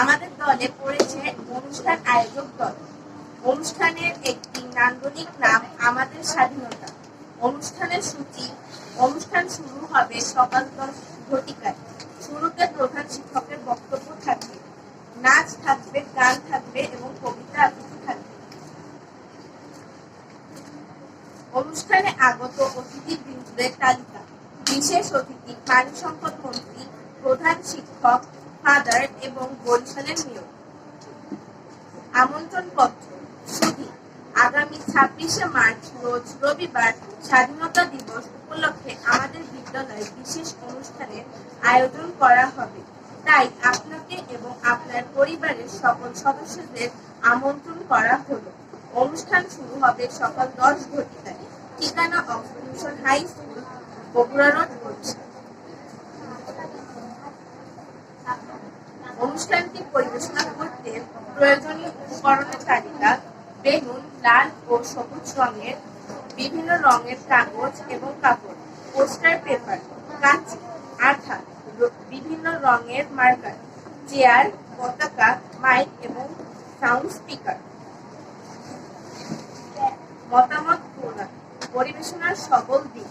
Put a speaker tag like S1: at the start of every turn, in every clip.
S1: আমাদের দলে পড়েছে অনুষ্ঠান আয়োজক দল। অনুষ্ঠানের একটি নান্দনিক নাম আমাদের স্বাধীনতা। অনুষ্ঠানের সূচি। অনুষ্ঠান শুরু হবে সকাল 10 ঘটিকায়। শুরুতে প্রধান শিক্ষকের বক্তব্য থাকবে, নাচ থাকবে, গান থাকবে এবং কবিতা আবৃত্তি থাকবে। অনুষ্ঠানে আগত অতিথিবৃন্দের তালিকা। বিশেষ অতিথি পানি সম্পদ মন্ত্রী, প্রধান শিক্ষক, ফাদার এবং বরিশালের মেয়র। আমন্ত্রণপত্র। শুধু আগামী 26শে মার্চ রোজ রবিবার স্বাধীনতা দিবস উপলক্ষে আমাদের বিদ্যালয়ে বিশেষ অনুষ্ঠানের আয়োজন করা হবে, তাই আপনাকে এবং আপনার পরিবারের সকল সদস্যদের আমন্ত্রণ করা হলো। অনুষ্ঠান শুরু হবে সকাল 10 ঘটিকায়। ঠিকানা Oxford mission high school, Bogura road, Barisal. অনুষ্ঠানটি পরিবেশনা করতে প্রয়োজনীয় উপকরণের তালিকা: বেলুন, লাল ও সবুজ রঙের, বিভিন্ন রঙের কাগজ এবং কাপড়, পোস্টার পেপার, কাঁচি, আঠা, বিভিন্ন রঙের মার্কার, চেয়ার, পতাকা, মাইক এবং সাউন্ড স্পিকার। মতামত প্রদান, পরিবেশনার সকল দিক।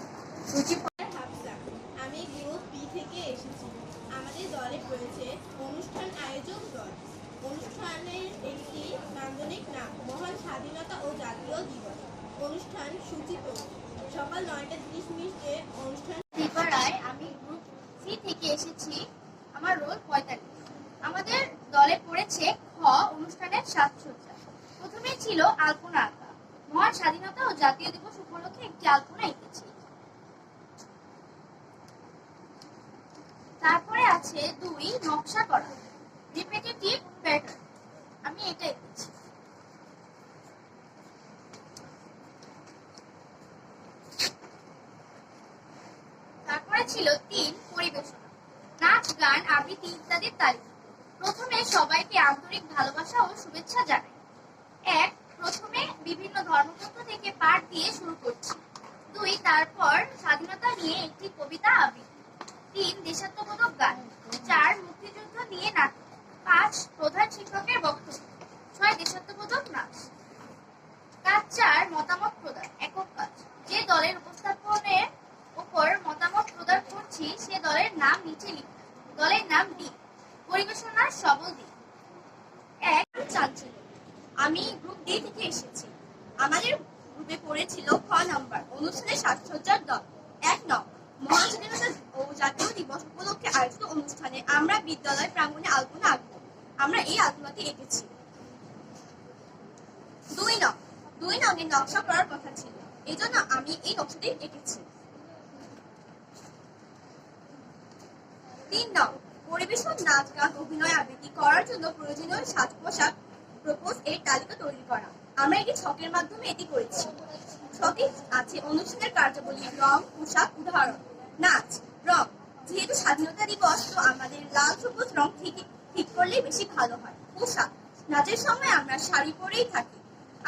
S1: সূচি।
S2: আমি গ্রুপ বি থেকে এসেছি। আমাদের দলে পড়েছে অনুষ্ঠান আয়োজক দল। অনুষ্ঠানের একটি নান্দনিক নাম মহান স্বাধীনতা ও জাতীয় দিবস। অনুষ্ঠান সূচিত সকাল 9:30 অনুষ্ঠান।
S3: আমি গ্রুপ সি থেকে এসেছি। আমার রোল 45। আমাদের দলে পড়েছে খ অনুষ্ঠানের সাজসজ্জা। প্রথমে ছিল আলপনা আঁকা। মহান স্বাধীনতা ও জাতীয় দিবস উপলক্ষে একটি আলপনা এঁকেছি। তারপরে আছে 2 নকশা করা, রিপিটেটিভ প্যাটার্ন। আমি এটা এঁকেছি। তারপরে ছিল 3 পরিবেশনা, নাচ, গান, আবৃত্তি ইত্যাদির তালিকা। প্রথমে সবাইকে আন্তরিক ভালোবাসা ও শুভেচ্ছা জানাই। প্রথমে বিভিন্ন ধর্মগ্রন্থ থেকে পাঠ দিয়ে শুরু করছি। 2 তারপর স্বাধীনতা নিয়ে একটি কবিতা আবৃত্তি। 3 দেশাত্মবোধক গান। 4 মুক্তিযুদ্ধ নিয়ে নাটক। 5 প্রধান শিক্ষকের বক্তব্য। 6 দেশাত্মবোধক নাচ। কাজ 4 মতামত প্রদান, একক কাজ। যে দলের উপস্থাপনের উপর মতামত প্রদান করছি সে দলের নাম নিচে লিখুন। দলের নাম ডি। পরিবেশনার সবল দিক। 1 চাঞ্চল্য। আমি গ্রুপ ডি থেকে এসেছি। আমাদের গ্রুপে পড়েছিল খ নাম্বার অনুষ্ঠানের সাজসজ্জার দল। 1 নং মহান স্বাধীনতা ও জাতীয় দিবস উপলক্ষে আয়োজিত অনুষ্ঠানে আমরা বিদ্যালয় প্রাঙ্গণে আলপনা আঁকব। আমরা এই আলপনাটি এঁকেছি। 2 নঙের নকশা করার কথা ছিল, এই জন্য আমি এই নকশাটি এঁকেছি। 3 নং পরিবেশন, নাচ, গান, অভিনয়, আবৃত্তি করার জন্য প্রয়োজনীয় সাজ পোশাক প্রপোজ এর তালিকা তৈরি করা। আমরা এটি ছকের মাধ্যমে এটি করেছি। ছকে আছে অনুষ্ঠানের কার্যাবলী, রং, পোশাক। উদাহরণ: নাচ, রং। যেহেতু স্বাধীনতা দিবস, তো আমাদের লাল সবুজ রং ঠিক করলেই বেশি ভালো হয়। পোশাক: নাচের সময় আমরা শাড়ি পরেই থাকি।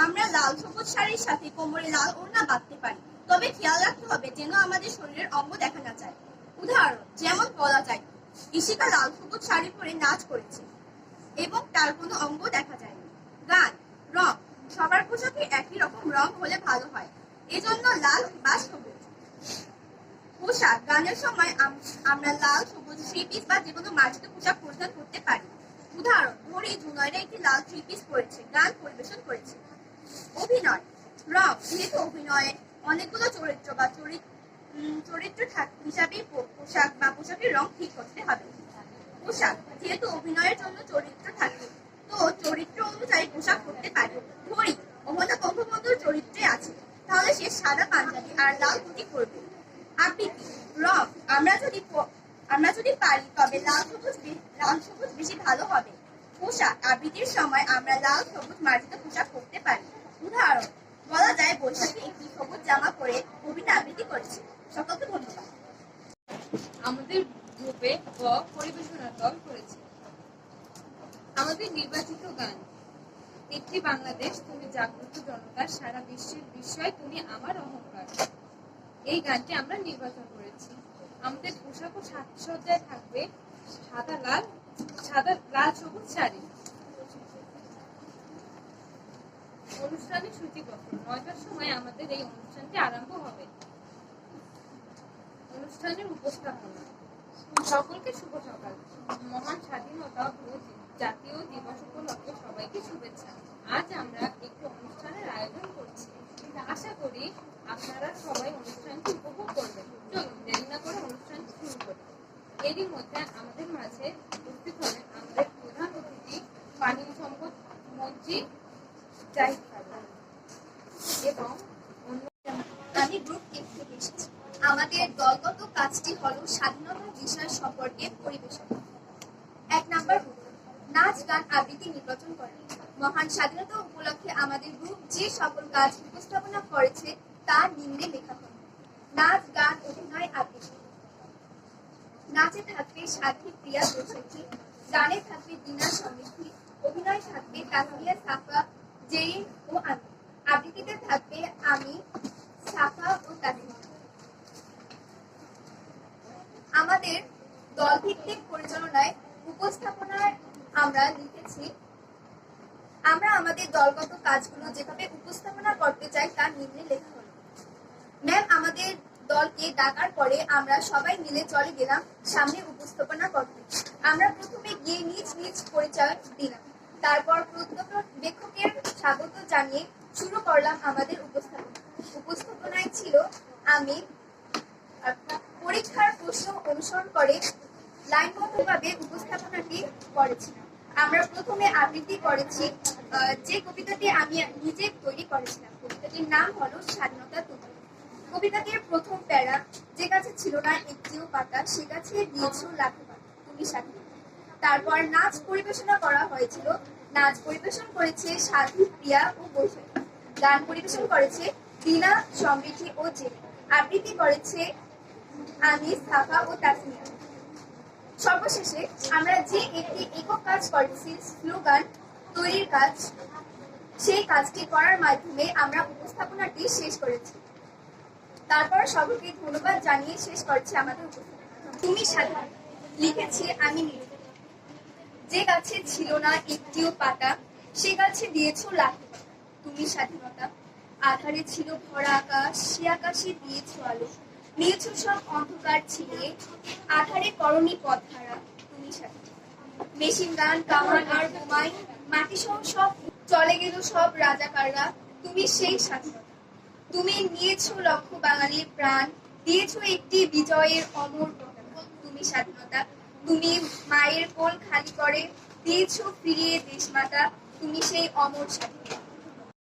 S3: আমরা লাল সবুজ শাড়ির সাথে কোমরে লাল ওড়না বাঁধতে পারি, তবে খেয়াল রাখতে হবে যেন আমাদের শরীরের অঙ্গ দেখা না যায়। উদাহরণ: যেমন বলা যায়, ঈশিকা লাল সবুজ শাড়ি পরে নাচ করেছে এবং তার কোনো অঙ্গ দেখা যায়নি। গান, রং। সবার পোশাকে একই রকম রং হলে ভালো হয়, এজন্য লাল বা সবুজ। পোশাক: গানের সময় আমরা লাল, সবুজ 3 পিস বা যেকোনো মার্জিত পোশাক পরিধান করতে পারি। উদাহরণ: ঘড়ি জুনাইরা একটি লাল 3 পিস পরেছে, গান পরিবেশন করেছে। অভিনয়, রং। যেহেতু অভিনয়ে অনেকগুলো চরিত্র বা চরিত্র হিসাবে পোশাক বা পোশাকের রং ঠিক করতে হবে। পোশাক: যেহেতু অভিনয়ের জন্য চরিত্র থাকে, তো চরিত্র অনুযায়ী পোশাক করতে পারে। ঘড়ি: অমলা বঙ্গবন্ধুর চরিত্রে আছে, তাহলে সে সাদা পাঞ্জাবি আর লাল ধুতি পরবে। আবৃত্তি, রং। আমরা যদি পারি তবে লাল সবুজ বেশি ভালো হবে। পোশাক: আবৃত্তির সময় আমরা লাল সবুজ মার্জিত পোশাক পরতে পারি। উদাহরণ: বলা যায়, বৈশাখী একটি সবুজ জামা পরে কবিতা আবৃত্তি করেছে। সকলকে ধন্যবাদ।
S4: আমাদের গ্রুপে গ পরিবেশনার দল করেছে। আমাদের নির্বাচিত গান: একটি বাংলাদেশ, তুমি জাগ্রত জনতার, সারা বিশ্বের বিস্ময়, তুমি আমার অহংকার। এই গানটি আমরা নির্বাচন করেছি। আমাদের পোশাক ও সাজসজ্জায় থাকবে সাদা লাল সবুজ সারি। অনুষ্ঠানের সূচিপত্র 9টার সময় আমাদের এই অনুষ্ঠানটি আরম্ভ হবে। অনুষ্ঠানের উপস্থাপনা। সকলকে শুভ সকাল। মহান স্বাধীনতা ও জাতীয় দিবস উপলক্ষে সবাইকে শুভেচ্ছা। আজ আমরা একটি অনুষ্ঠানের আয়োজন করছি। আশা করি আপনারা সবাই অনুষ্ঠানটি উপভোগ করবেন। চলুন দেরি না করে অনুষ্ঠানটি শুরু করি। এরই মধ্যে আমাদের মাঝে উপস্থিত হলেন আমাদের প্রধান অতিথি পানি সম্পদ মন্ত্রী জাহিদ খান এবং
S3: আমি গ্রুপ এ থেকে এসেছি। আমাদের দলগত কাজটি হলো স্বাধীনতা বিষয় সম্পর্কে পরিবেশন। 1 নাম্বার গ্রুপ নাচ গান আবৃত্তি নির্বাচন করে। মহান স্বাধীনতা উপলক্ষে আমাদের গ্রুপ যে সকল কাজ উপস্থাপনা করেছে তা নিম্নে লেখা হল। নাচ গান অভিনয় আবৃত্তি। নাচে থাকবে সাথী প্রিয়া বৈশাখী, গানে থাকবে দিনা সমৃদ্ধি, অভিনয় থাকবে তাসমিয়া সাফা জেরিন ও আমি, আবৃত্তিতে থাকবে আমি সাফা ও তাসমিয়া। আমাদের দলভিত্তিক পরিচালনায় উপস্থাপনায় আমরা লিখেছি আমরা আমাদের দলগত কাজগুলো যেভাবে উপস্থাপনা করতে চাই তা নিম্নে লেখা হলো। ম্যাম আমাদের দলকে ডাকার পরে আমরা সবাই মিলে চলে গেলাম সামনে উপস্থাপনা করতে। আমরা প্রথমে গিয়ে নিজ নিজ পরিচয় দিলাম, তারপর পর্যবেক্ষকের স্বাগত জানিয়ে শুরু করলাম আমাদের উপস্থাপনা। উপস্থাপনায় ছিল আমি পরীক্ষার প্রশ্ন অনুসরণ করে লাইনবদ্ধভাবে উপস্থাপনাটি করেছি। আমরা প্রথমে আবৃত্তি করেছি যে কবিতাটি আমি নিজে তৈরি করেছিলাম। কবিতাটির নাম হলো স্বাধীনতা তুমি। কবিতাটির প্রথম প্যারা, যে গাছে ছিল না একটিও পাতা সে গাছে দিয়েছো লাখো পাতা তুমি স্বাধীন। তারপর নাচ পরিবেশনা করা হয়েছিল। নাচ পরিবেশন করেছে সাথী প্রিয়া ও বৈশাখী, গান পরিবেশন করেছে দিনা সমৃদ্ধি ও জেরি, আবৃত্তি করেছে আমি সাফা ও তাসমিয়া। সর্বশেষে আমরা যে একটি একক কাজ করেছি স্লোগান তৈরির কাজ, সেই কাজটি করার মাধ্যমে আমরা উপস্থাপনাটি শেষ করেছি। তারপর সকলকে ধন্যবাদ জানিয়ে শেষ করছি আমাদের উপস্থাপনা। তুমি স্বাধীন লিখেছি আমি নিজে। যে গাছে ছিল না একটিও পাতা সে গাছে দিয়েছো লাখো পাতা তুমি স্বাধীনতা। আধারে ছিল ভরা আকাশ সে আকাশে দিয়েছো আলো, নিয়েছো সব অন্ধকার ছিনিয়ে আধারে করণী পথ হারা তুমি স্বাধীন। মেশিন গান কামান আর বোমাই মাটি সহ সব চলে গেল সব রাজাকাররা তুমি সেই স্বাধীনতা। তুমি নিয়েছো লক্ষ বাঙালির প্রাণ, দিয়েছো একটি বিজয়ের অমর পতাকা তুমি স্বাধীনতা। তুমি মায়ের কোল খালি করে দিয়েছো ফিরিয়ে দেশমাতা তুমি সেই অমর স্বাধীনতা।